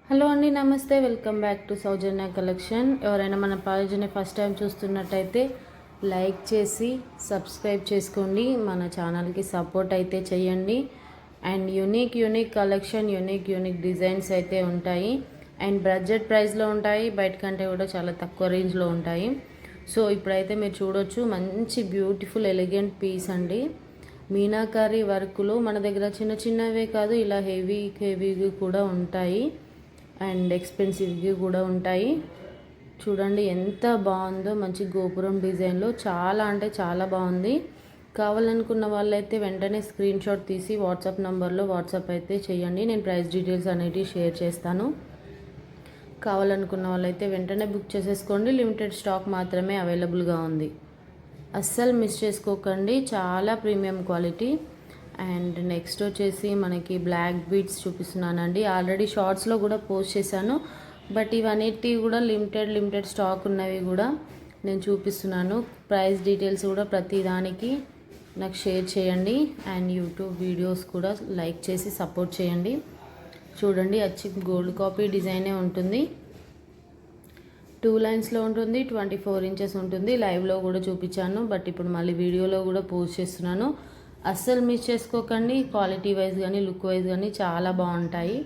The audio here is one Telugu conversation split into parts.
హలో అండి, నమస్తే. Welcome back to Soujanya collection. ఎవరైనా మన పేజ్ని ఫస్ట్ టైం చూస్తున్నట్టయితే లైక్ చేసి సబ్స్క్రైబ్ చేసుకోండి. మన ఛానల్కి సపోర్ట్ అయితే చేయండి. And unique collection, unique designs అయితే ఉంటాయి. అండ్ బడ్జెట్ ప్రైస్లో ఉంటాయి. బయట కంటే కూడా చాలా తక్కువ రేంజ్లో ఉంటాయి. సో ఇప్పుడైతే మీరు చూడొచ్చు, మంచి బ్యూటిఫుల్ ఎలిగెంట్ పీస్ అండి. మీనాకారి వర్కులు మన దగ్గర చిన్నవే కాదు, ఇలా హెవీగా కూడా ఉంటాయి. అండ్ ఎక్స్పెన్సివ్గా కూడా ఉంటాయి. చూడండి ఎంత బాగుందో, మంచి గోపురం డిజైన్లో చాలా అంటే చాలా బాగుంది. కావాలనుకున్న వాళ్ళైతే వెంటనే స్క్రీన్ షాట్ తీసి వాట్సాప్ నెంబర్లో వాట్సాప్ అయితే చేయండి. నేను ప్రైస్ డీటెయిల్స్ అనేటివి షేర్ చేస్తాను. కావాలనుకున్న వాళ్ళైతే వెంటనే బుక్ చేసేసుకోండి. లిమిటెడ్ స్టాక్ మాత్రమే అవైలబుల్గా ఉంది. అస్సలు మిస్ చేసుకోకండి. చాలా ప్రీమియం క్వాలిటీ. అండ్ నెక్స్ట్ వచ్చేసి మనకి బ్లాక్ బీడ్స్ చూపిస్తున్నానండి. ఆల్రెడీ షార్ట్స్లో కూడా పోస్ట్ చేశాను. బట్ ఇవన్నిటి కూడా లిమిటెడ్ స్టాక్ ఉన్నవి కూడా నేను చూపిస్తున్నాను. ప్రైస్ డీటెయిల్స్ కూడా ప్రతి దానికి నాకు షేర్ చేయండి. అండ్ యూట్యూబ్ వీడియోస్ కూడా లైక్ చేసి సపోర్ట్ చేయండి. చూడండి, వచ్చి గోల్డ్ కాపీ డిజైనే ఉంటుంది. 2 లైన్స్లో ఉంటుంది. 24 ఇంచెస్ ఉంటుంది. లైవ్లో కూడా చూపించాను, బట్ ఇప్పుడు మళ్ళీ వీడియోలో కూడా పోస్ట్ చేస్తున్నాను. అస్సలు మిస్ చేసుకోకండి. క్వాలిటీ వైజ్ కానీ లుక్ వైజ్ కానీ చాలా బాగుంటాయి.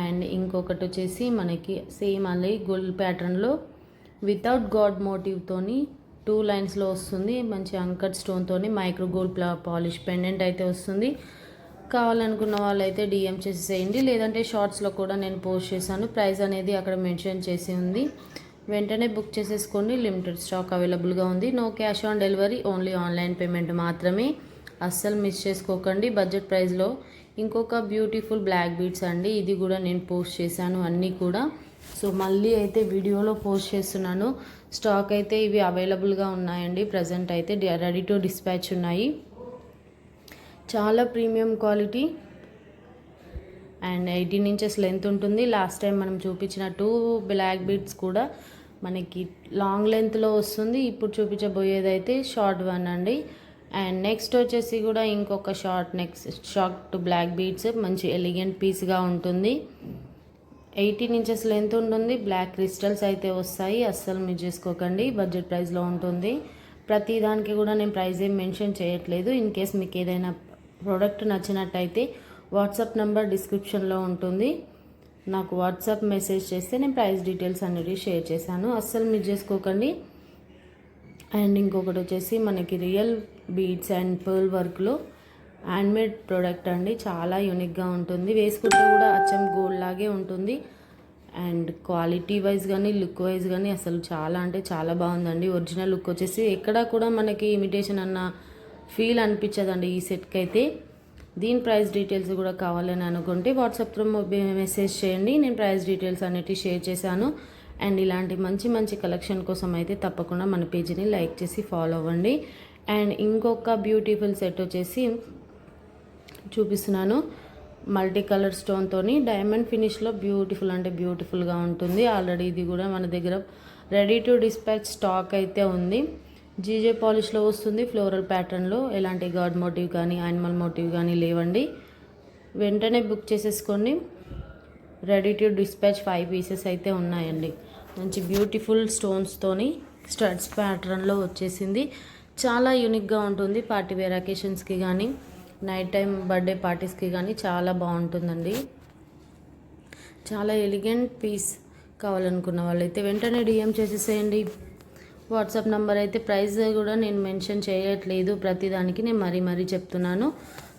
అండ్ ఇంకొకటి వచ్చేసి మనకి సేమ్ అలా గోల్డ్ ప్యాటర్న్లో వితౌట్ గాడ్ మోటివ్తోని 2 లైన్స్లో వస్తుంది. మంచి అంకట్ స్టోన్తోని మైక్రో గోల్డ్ పాలిష్ పెండెంట్ అయితే వస్తుంది. కావాలనుకున్న వాళ్ళైతే డిఎం చేసేసేయండి. లేదంటే షార్ట్స్లో కూడా నేను పోస్ట్ చేశాను. ప్రైస్ అనేది అక్కడ మెన్షన్ చేసి ఉంది. వెంటనే బుక్ చేసేసుకోండి. లిమిటెడ్ స్టాక్ అవైలబుల్గా ఉంది. No cash on delivery, only online payment మాత్రమే. అస్సలు మిస్ చేసుకోకండి. బడ్జెట్ ప్రైస్లో ఇంకొక బ్యూటిఫుల్ బ్లాక్ బీడ్స్ అండి. ఇది కూడా నేను పోస్ట్ చేశాను అన్నీ కూడా. సో మళ్ళీ అయితే వీడియోలో పోస్ట్ చేస్తున్నాను. స్టాక్ అయితే ఇవి అవైలబుల్గా ఉన్నాయండి. ప్రజెంట్ అయితే రెడీ టు డిస్పాచ్ ఉన్నాయి. చాలా premium quality. And 18 inches length ఉంటుంది. లాస్ట్ టైం మనం చూపించిన 2 బ్లాక్ బీడ్స్ కూడా మనకి లాంగ్ లెంత్లో వస్తుంది. ఇప్పుడు చూపించబోయేది అయితే షార్ట్ వన్ అండి. అండ్ నెక్స్ట్ వచ్చేసి కూడా ఇంకొక షార్ట్ బ్లాక్ బీడ్స్, మంచి ఎలిగెంట్ పీస్గా ఉంటుంది. 18 ఇంచెస్ లెంత్ ఉంటుంది. బ్లాక్ క్రిస్టల్స్ అయితే వస్తాయి. అస్సలు మిస్ చేసుకోకండి. బడ్జెట్ ప్రైస్లో ఉంటుంది. ప్రతి దానికి కూడా నేను ప్రైస్ ఏం మెన్షన్ చేయట్లేదు. ఇన్ కేస్ మీకు ఏదైనా ప్రోడక్ట్ నచ్చినట్టయితే వాట్సాప్ నెంబర్ డిస్క్రిప్షన్లో ఉంటుంది. నాకు వాట్సాప్ మెసేజ్ చేస్తే నేను ప్రైస్ డీటెయిల్స్ అనేవి షేర్ చేశాను. అస్సలు మిస్ చేసుకోకండి. అండ్ ఇంకొకటి వచ్చేసి మనకి రియల్ బీడ్స్ అండ్ పర్ల్ వర్క్లో హ్యాండ్మేడ్ ప్రోడక్ట్ అండి. చాలా యూనిక్గా ఉంటుంది. వేసుకుంటే కూడా అచ్చం గోల్డ్ లాగే ఉంటుంది. అండ్ క్వాలిటీ వైజ్ కానీ లుక్ వైజ్ కానీ అసలు చాలా అంటే చాలా బాగుందండి. ఒరిజినల్ లుక్ వచ్చేసి ఎక్కడా కూడా మనకి ఇమిటేషన్ అన్న ఫీల్ అనిపించదండి ఈ సెట్కి అయితే. దీని ప్రైస్ డీటెయిల్స్ కూడా కావాలని అనుకుంటే వాట్సాప్లో మెసేజ్ చేయండి. నేను ప్రైస్ డీటెయిల్స్ అనేటివి షేర్ చేశాను. అండ్ ఇలాంటి మంచి కలెక్షన్ కోసం అయితే తప్పకుండా మన పేజీని లైక్ చేసి ఫాలో అవ్వండి. అండ్ ఇంకొక బ్యూటిఫుల్ సెట్ వచ్చేసి చూపిస్తున్నాను. మల్టీ కలర్ స్టోన్తోని డైమండ్ ఫినిష్లో బ్యూటిఫుల్ అంటే బ్యూటిఫుల్గా ఉంటుంది. ఆల్రెడీ ఇది కూడా మన దగ్గర రెడీ టు డిస్పాచ్ స్టాక్ అయితే ఉంది. జీజే పాలిష్లో వస్తుంది. ఫ్లోరల్ ప్యాటర్న్లో ఎలాంటి గాడ్ మోటివ్ కానీ యానిమల్ మోటివ్ కానీ లేవండి. వెంటనే బుక్ చేసేసుకోండి. రెడీ టు డిస్పాచ్ 5 పీసెస్ అయితే ఉన్నాయండి. మంచి బ్యూటిఫుల్ స్టోన్స్తోని స్టడ్స్ ప్యాటర్న్లో వచ్చేసింది. చాలా యూనిక్గా ఉంటుంది. పార్టీ వేర్ అకేషన్స్కి కానీ నైట్ టైం బర్త్డే పార్టీస్కి కానీ చాలా బాగుంటుందండి. చాలా ఎలిగెంట్ పీస్. కావాలనుకున్న వాళ్ళైతే వెంటనే డిఎం చేసేసేయండి. వాట్సాప్ నెంబర్ అయితే ప్రైస్ కూడా నేను మెన్షన్ చేయట్లేదు. ప్రతిదానికి నేను మరీ చెప్తున్నాను.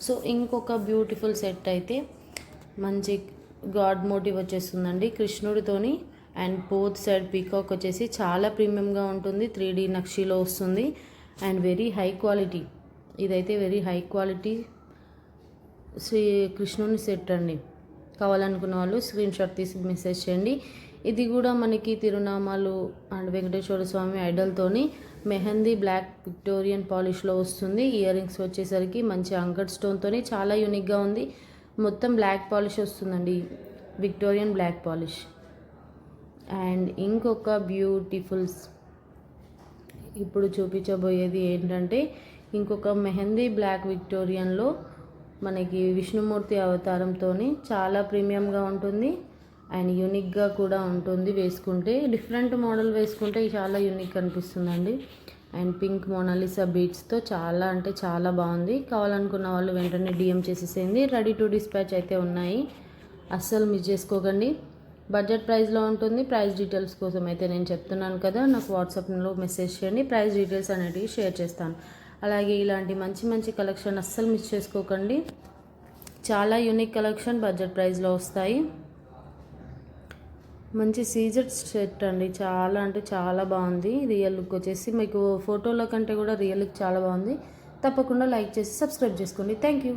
సో ఇంకొక బ్యూటిఫుల్ సెట్ అయితే మంచి గాడ్ మోటివ్ వచ్చేస్తుందండి కృష్ణుడితోని. అండ్ బోత్ సైడ్ పీకాక్ వచ్చేసి చాలా ప్రీమియంగా ఉంటుంది. 3D నక్షీలో వస్తుంది. And very high quality. ఇదైతే వెరీ హై క్వాలిటీ శ్రీ కృష్ణుని సెట్ అండి. కావాలనుకున్న వాళ్ళు స్క్రీన్ షాట్ తీసి మెసేజ్ చేయండి. ఇది కూడా మనకి తిరునామాలు అండ్ వెంకటేశ్వర స్వామి ఐడల్తోని మెహందీ బ్లాక్ విక్టోరియన్ పాలిష్లో వస్తుంది. ఇయర్ రింగ్స్ వచ్చేసరికి మంచి అంకట్ స్టోన్తోని చాలా యూనిక్గా ఉంది. మొత్తం బ్లాక్ పాలిష్ వస్తుందండి, విక్టోరియన్ బ్లాక్ పాలిష్. అండ్ ఇంకొక బ్యూటిఫుల్స్ ఇప్పుడు చూపించబోయేది ఏంటంటే ఇంకొక మెహందీ బ్లాక్ విక్టోరియన్లో మనకి విష్ణుమూర్తి అవతారంతో చాలా ప్రీమియంగా ఉంటుంది. అండ్ యూనిక్గా కూడా ఉంటుంది వేసుకుంటే. డిఫరెంట్ మోడల్ వేసుకుంటే చాలా యూనిక్ అనిపిస్తుందండి. అండ్ పింక్ మోనాలిసా బీడ్స్తో చాలా అంటే చాలా బాగుంది. కావాలనుకున్న వాళ్ళు వెంటనే డిఎం చేసేసేయండి. రెడీ టు డిస్పాచ్ అయితే ఉన్నాయి, అస్సలు మిస్ చేసుకోకండి. బడ్జెట్ ప్రైస్లో ఉంటుంది. ప్రైస్ డీటెయిల్స్ కోసం అయితే నేను చెప్తున్నాను కదా, నాకు వాట్సాప్లో మెసేజ్ చేయండి, ప్రైస్ డీటెయిల్స్ అనేటివి షేర్ చేస్తాను. అలాగే ఇలాంటి మంచి మంచి కలెక్షన్ అస్సలు మిస్ చేసుకోకండి. చాలా యూనిక్ కలెక్షన్ బడ్జెట్ ప్రైస్లో వస్తాయి. మంచి సీజెడ్ సెట్ అండి, చాలా అంటే చాలా బాగుంది. రియల్ లుక్ వచ్చేసి మీకు ఫోటోలో కంటే కూడా రియల్ లుక్ చాలా బాగుంది. తప్పకుండా లైక్ చేసి సబ్స్క్రైబ్ చేసుకోండి. Thank you.